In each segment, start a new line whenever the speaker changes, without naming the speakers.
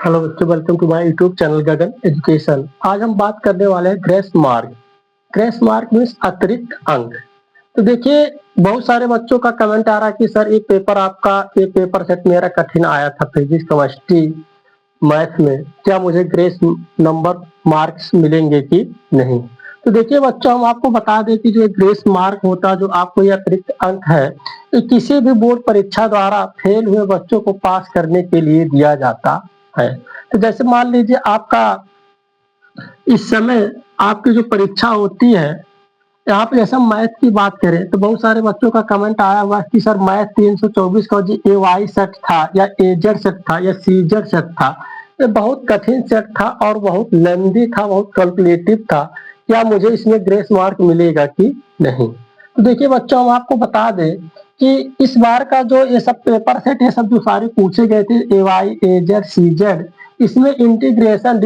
Hello बच्चों, welcome to my YouTube channel Gagan education. आज हम बात करने वाले हैं grace mark. Grace mark means अतिरिक्त अंक। तो देखिए, बहुत सारे बच्चों का कमेंट आ रहा है कि सर ये पेपर सेट मेरा कठिन आया था, फिजिक्स केमिस्ट्री मैथ में, क्या मुझे ग्रेस नंबर मार्क्स मिलेंगे कि नहीं। तो देखिए बच्चों, हम आपको बता दें कि जो ग्रेस मार्क होता है, जो आपको ये अतिरिक्त अंक है, ये किसी भी बोर्ड परीक्षा द्वारा फेल हुए बच्चों को पास करने के लिए दिया जाता है। तो जैसे मान लीजिए आपका इस समय आपकी जो परीक्षा होती है, यहाँ पे जैसे हम मैथ की बात करें तो बहुत सारे बच्चों का कमेंट आया हुआ है कि सर मैथ 324 का जो ए वाई सेट था या एजेड सेट था या सीजेड सेट था, ये बहुत कठिन सेट था और बहुत लेंदी था, बहुत कैलकुलेटिव था। क्या मुझे इसमें ग्रेस मार्क मिलेगा कि नहीं। तो देखिए बच्चों, हम आपको बता दें कि इस बार का जो ये सब पेपर सेट, ये सब जो सारे पूछे गए थे ए वाई एजेड सीजेड, इसमें integration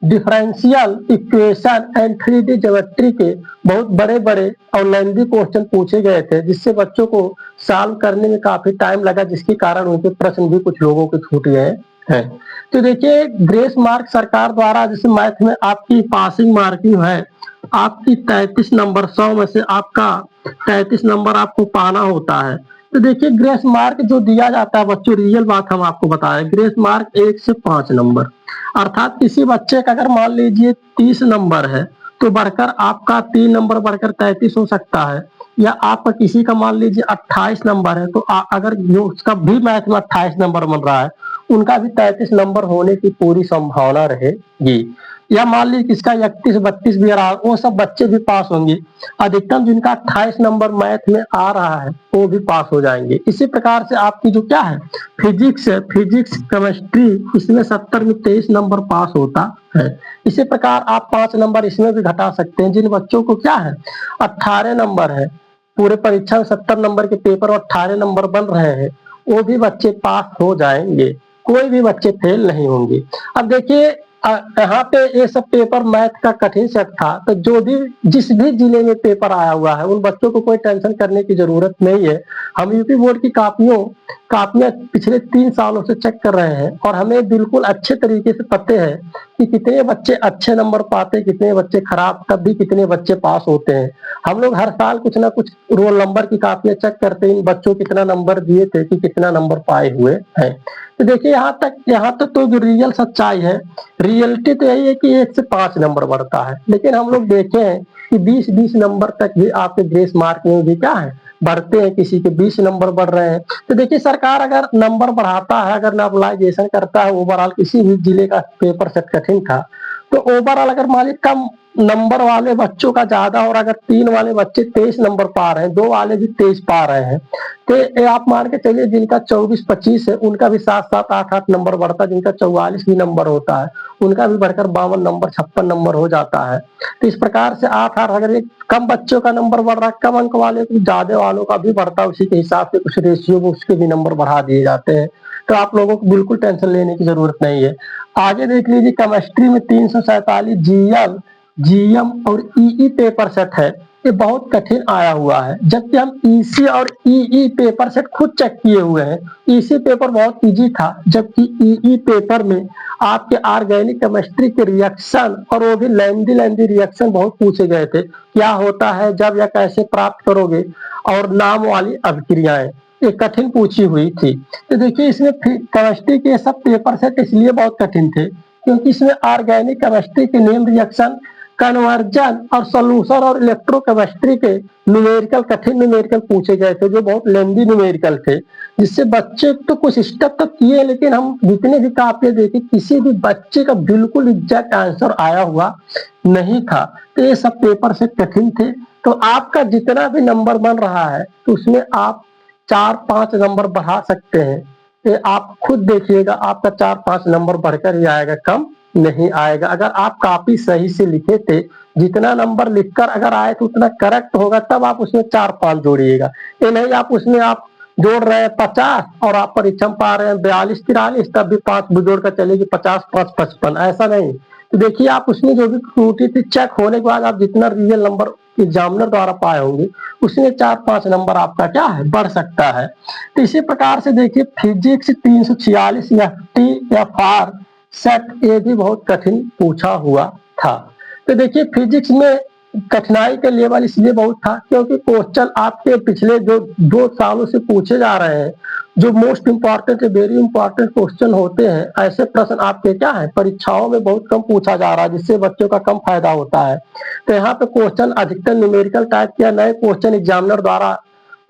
differential equation and 3D geometry के बहुत बड़े बड़े और लेंदी क्वेश्चन पूछे गए थे, जिससे बच्चों को सॉल्व करने में काफी टाइम लगा, जिसके कारण उनके प्रश्न भी कुछ लोगों के छूट गए हैं। तो देखिए, ग्रेस मार्क सरकार द्वारा, जैसे मैथ में आपकी पासिंग मार्किंग है, आपकी 33 नंबर, 100 में से आपका 33 नंबर आपको पाना होता है। तो देखिए, ग्रेस मार्क जो दिया जाता है बच्चों, रियल बात हम आपको बताएं, ग्रेस मार्क 1 से 5 नंबर। अर्थात किसी बच्चे का अगर मान लीजिए 30 नंबर है, तो बढ़कर आपका 3 नंबर बढ़कर 33 हो सकता है। या आपका किसी का मान लीजिए 28 नंबर है, तो अगर जो उसका भी मैथ में 28 नंबर बन रहा है, उनका भी 33 नंबर होने की पूरी संभावना रहेगी। या मान लीजिए किसका 31 32 भी आ रहा है, वो सब बच्चे भी पास होंगे। अधिकतम जिनका 28 नंबर मैथ में आ रहा है, वो भी पास हो जाएंगे। इसी प्रकार से आपकी जो क्या है, फिजिक्स है, फिजिक्स केमिस्ट्री, इसमें 70 में 23 नंबर पास होता है। इसी प्रकार आप 5 नंबर इसमें भी घटा सकते हैं। जिन बच्चों को क्या है, 18 नंबर है, पूरे परीक्षा में 70 नंबर के पेपर और 18 नंबर बन रहे हैं, वो भी बच्चे पास हो जाएंगे, कोई भी बच्चे फेल नहीं होंगे। अब देखिए, यहाँ पे ये सब पेपर मैथ का कठिन सेट था, तो जो भी जिस भी जिले में पेपर आया हुआ है, उन बच्चों को कोई टेंशन करने की जरूरत नहीं है। हम यूपी बोर्ड की कापियां पिछले 3 सालों से चेक कर रहे हैं, और हमें बिल्कुल अच्छे तरीके से पते हैं कि कितने बच्चे अच्छे नंबर पाते, कितने बच्चे खराब, तब भी कितने बच्चे पास होते हैं। हम लोग हर साल कुछ ना कुछ रोल नंबर की कापियां चेक करते हैं, इन बच्चों कितना नंबर दिए थे कि कितना नंबर पाए हुए हैं। तो देखिए, यहाँ तक तो जो रियल सच्चाई है, रियलिटी तो यही है कि 1 से 5 नंबर बढ़ता है, लेकिन हम लोग देखे हैं कि 20-20 नंबर तक भी आपके ग्रेस मार्क में भी क्या है, बढ़ते हैं, किसी के 20 नंबर बढ़ रहे हैं। तो देखिए, सरकार अगर नंबर बढ़ाता है, अगर नॉर्मलाइजेशन करता है, ओवरऑल किसी भी जिले का पेपर सेट कठिन था, तो ओवरऑल अगर मान लीजिए कम नंबर वाले बच्चों का ज्यादा, और अगर 3 वाले बच्चे 23 नंबर पा रहे हैं, 2 वाले भी 23 पा रहे हैं, तो ये आप मान के चलिए जिनका 24-25 है, उनका भी 7-7 8-8 नंबर बढ़ता है। जिनका 44 भी नंबर होता है, उनका भी बढ़कर 52 नंबर 56 नंबर हो जाता है। तो इस प्रकार से 8-8, अगर एक कम बच्चों का नंबर बढ़ रहा है, कम अंक वाले को ज्यादा वालों का भी बढ़ता है, उसी के हिसाब से कुछ रेशियो में उसके भी नंबर बढ़ा दिए जाते हैं। तो आप लोगों को बिल्कुल टेंशन लेने की जरूरत नहीं है। आगे देख लीजिए, केमिस्ट्री में 347 जीएल, जीएम और ईई पेपर सेट है, ये बहुत कठिन आया हुआ है। जबकि हम ईसी और ईई पेपर सेट खुद चेक किए हुए हैं, ईसी पेपर बहुत इजी था, जबकि ईई पेपर में आपके ऑर्गेनिक केमिस्ट्री के रिएक्शन, और वो भी लेंदी लेंदी रिएक्शन बहुत पूछे गए थे। क्या होता है जब, या कैसे प्राप्त करोगे, और नाम वाली अभिक्रियाएं, ये कठिन पूछी हुई थी। तो देखिए, इसमें केमिस्ट्री के सब पेपर सेट इसलिए बहुत कठिन थे, क्योंकि इसमें ऑर्गेनिक केमिस्ट्री के नेम रिएक्शन, कन्वर्जन और सोल्यूशन और इलेक्ट्रोकेमिस्ट्री के न्यूमेरिकल, कठिन न्यूमेरिकल पूछे गए थे, जो बहुत लेंदी न्यूमेरिकल थे, जिससे बच्चे तो कुछ स्टेप तक किए, लेकिन हम जितने भी कापियां देखे, किसी भी बच्चे का बिल्कुल एग्जैक्ट आंसर आया हुआ नहीं था। तो ये सब पेपर से कठिन थे। तो आपका जितना भी नंबर बन रहा है, तो उसमें आप 4-5 नंबर बढ़ा सकते हैं। ये आप खुद देखिएगा, आपका 4-5 नंबर बढ़कर ही आएगा, कम नहीं आएगा। अगर आप काफी सही से लिखे थे, जितना नंबर लिखकर अगर आए तो उतना करेक्ट होगा, तब आप उसमें 4-5 जोड़िएगा। ये नहीं आप उसमें आप जोड़ रहे हैं 50 और आप परीक्षा में पा रहे हैं 42-43, तब भी 5 जोड़ कर चलेगी, 50-5 55, ऐसा नहीं। तो देखिए, आप उसमें जो भी त्रुटि थी, चेक होने के बाद आप जितना रियल नंबर एग्जामिनर द्वारा पाए होंगे, उसमें 4-5 नंबर आपका क्या है, बढ़ सकता है। तो इसी प्रकार से देखिए, फिजिक्स 346 एफटी या फार सेट, ये भी बहुत कठिन पूछा हुआ था। तो देखिए फिजिक्स में कठिनाई का लेवल इसलिए बहुत था क्योंकि क्वेश्चन आपके पिछले जो 2 सालों से पूछे जा रहे हैं, जो most important very important question होते हैं, ऐसे प्रश्न आपके क्या है परीक्षाओं में बहुत कम पूछा जा रहा है, जिससे बच्चों का कम फायदा होता है। तो यहाँ पे क्वेश्चन अधिकतर न्यूमेरिकल टाइप या नए क्वेश्चन एग्जामिनर द्वारा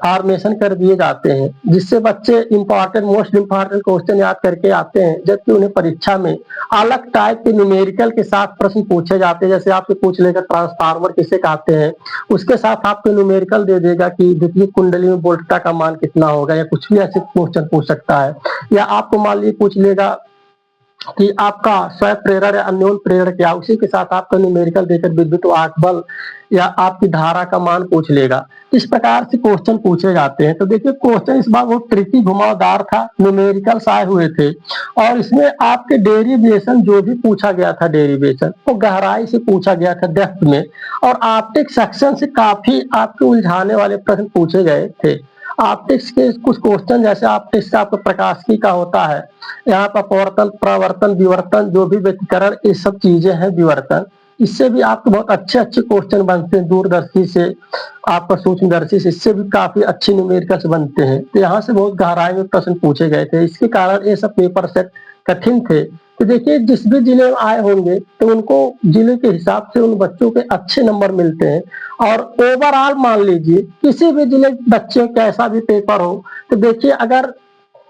फॉर्मेशन कर दिए जाते हैं, जिससे बच्चे इंपॉर्टेंट मोस्ट इम्पॉर्टेंट क्वेश्चन याद करके आते हैं, जबकि उन्हें परीक्षा में अलग टाइप के न्यूमेरिकल के साथ प्रश्न पूछे जाते हैं। जैसे आपसे पूछ लेगा ट्रांसफार्मर किसे कहते हैं, उसके साथ आपको न्यूमेरिकल दे देगा कि विद्युत कुंडली में वोल्टता का मान कितना होगा, या कुछ भी ऐसे क्वेश्चन पूछ सकता है। या आपको मान लीजिए पूछ लेगा कि आपका स्वयं प्रेरण या अन्योन प्रेरण क्या, उसी के साथ आपका न्यूमेरिकल देकर विद्युत वाहक बल या आपकी धारा का मान पूछ लेगा। इस प्रकार से क्वेश्चन पूछे जाते हैं। तो देखिए क्वेश्चन इस बार बहुत ट्रिकी घुमावदार था, न्यूमेरिकल्स आए हुए थे, और इसमें आपके डेरिवेशन जो भी पूछा गया था डेरिवेशन वो गहराई से पूछा गया था, डेप्थ में, और ऑप्टिक सेक्शन से काफी आपके उलझाने वाले प्रश्न पूछे गए थे। ऑप्टिक्स के कुछ क्वेश्चन जैसे ऑप्टिक्स का आपका प्रकाशिकी का होता है, यहाँ पर अपवर्तन प्रवर्तन विवर्तन जो भी व्यतिकरण ये सब चीजें हैं, विवर्तन, इससे भी आपको बहुत अच्छे अच्छे क्वेश्चन बनते हैं। दूरदर्शी से आपका सूक्ष्मदर्शी से, इससे भी काफी अच्छे न्यूमेरिकल्स बनते हैं। तो यहाँ से बहुत गहराई में प्रश्न पूछे गए थे, इसके कारण ये सब पेपर सेट कठिन थे। तो देखिए जिस भी जिले में आए होंगे तो उनको जिले के हिसाब से उन बच्चों के अच्छे नंबर मिलते हैं। और ओवरऑल मान लीजिए किसी भी जिले बच्चे कैसा भी पेपर हो, तो देखिए अगर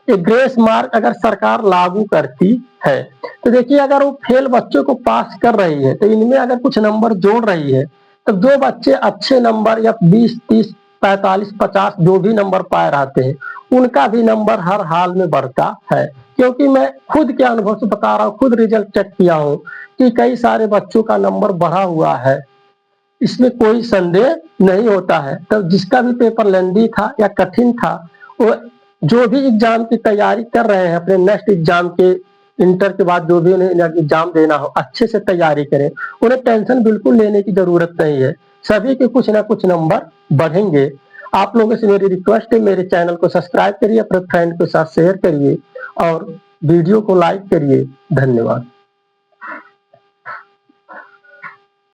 ग्रेस मार्क अगर सरकार लागू करती है, तो देखिए अगर वो फेल बच्चों को पास कर रही है तो इनमें अगर कुछ नंबर जोड़ रही है, तो जो बच्चे अच्छे नंबर या 20, 30, 45, 50 जो भी नंबर पाए रहते हैं, उनका भी नंबर हर हाल में बढ़ता है। क्योंकि मैं खुद के अनुभव से बता रहा हूँ, खुद रिजल्ट चेक किया हूँ कि कई सारे बच्चों का नंबर बढ़ा हुआ है, इसमें कोई संदेह नहीं होता है। तो जिसका भी पेपर लेंदी था या कठिन था, वो जो भी एग्जाम की तैयारी कर रहे हैं अपने नेक्स्ट एग्जाम के, इंटर के बाद जो भी उन्हें एग्जाम देना हो, अच्छे से तैयारी करें, उन्हें टेंशन बिल्कुल लेने की जरूरत नहीं है, सभी के कुछ ना कुछ नंबर बढ़ेंगे। आप लोगों से मेरी रिक्वेस्ट है, मेरे चैनल को सब्सक्राइब करिए, अपने फ्रेंड के साथ शेयर करिए और वीडियो को लाइक करिए। धन्यवाद।